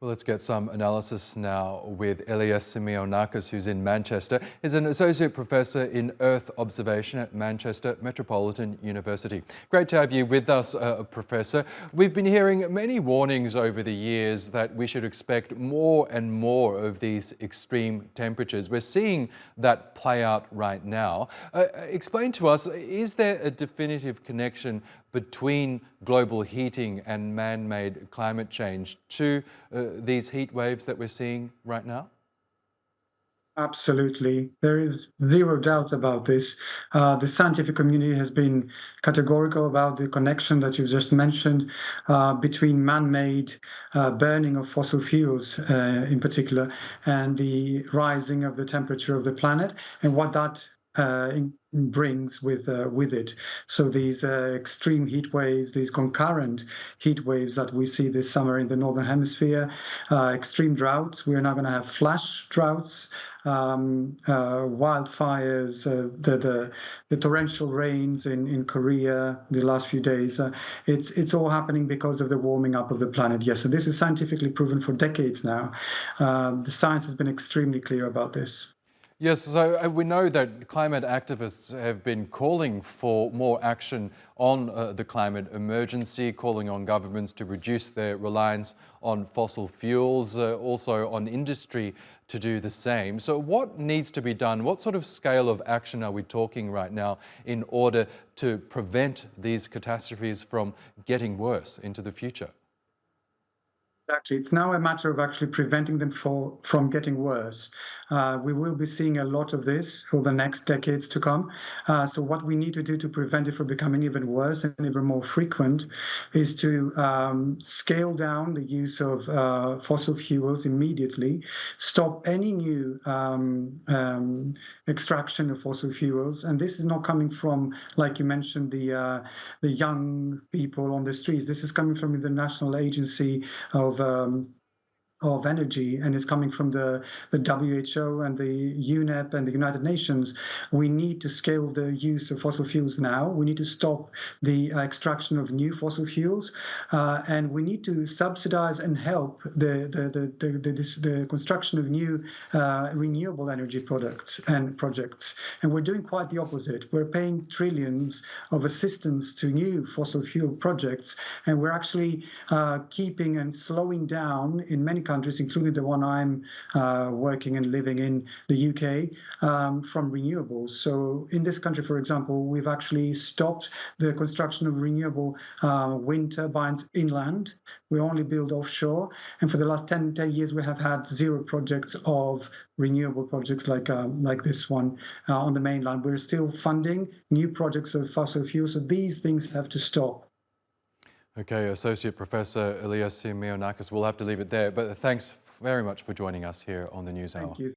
Well, let's get some analysis now with Elias Symeonakis, who's in Manchester. He's an associate professor in Earth observation at Manchester Metropolitan University. Great to have you with us, Professor. We've been hearing many warnings over the years that we should expect more and more of these extreme temperatures. We're seeing that play out right now. Explain to us, is there a definitive connection between global heating and man-made climate change to these heat waves that we're seeing right now? Absolutely. There is zero doubt about this. The scientific community has been categorical about the connection that you've just mentioned between man-made burning of fossil fuels in particular and the rising of the temperature of the planet and what that brings with it. So these extreme heat waves, these concurrent heat waves that we see this summer in the Northern Hemisphere, extreme droughts. We're now going to have flash droughts, wildfires, the torrential rains in Korea the last few days. It's all happening because of the warming up of the planet. Yes, so this is scientifically proven for decades now. The science has been extremely clear about this. Yes, so we know that climate activists have been calling for more action on the climate emergency, calling on governments to reduce their reliance on fossil fuels, also on industry to do the same. So what needs to be done? What sort of scale of action are we talking right now in order to prevent these catastrophes from getting worse into the future? Exactly. It's now a matter of actually preventing them from getting worse. We will be seeing a lot of this for the next decades to come. So what we need to do to prevent it from becoming even worse and even more frequent is to scale down the use of fossil fuels immediately, stop any new extraction of fossil fuels. And this is not coming from, like you mentioned, the young people on the streets. This is coming from the National Agency of Energy, and is coming from the WHO and the UNEP and the United Nations. We need to scale the use of fossil fuels now. We need to stop the extraction of new fossil fuels, and we need to subsidize and help the construction of new renewable energy products and projects. And we're doing quite the opposite. We're paying trillions of assistance to new fossil fuel projects, and we're actually keeping and slowing down in many countries, including the one I'm working and living in, the UK, from renewables. So in this country, for example, we've actually stopped the construction of renewable wind turbines inland. We only build offshore. And for the last 10 years, we have had zero projects of renewable projects like this one on the mainland. We're still funding new projects of fossil fuels. So these things have to stop. Okay, Associate Professor Elias Symeonakis, we'll have to leave it there, but thanks very much for joining us here on the News Hour. Thank you.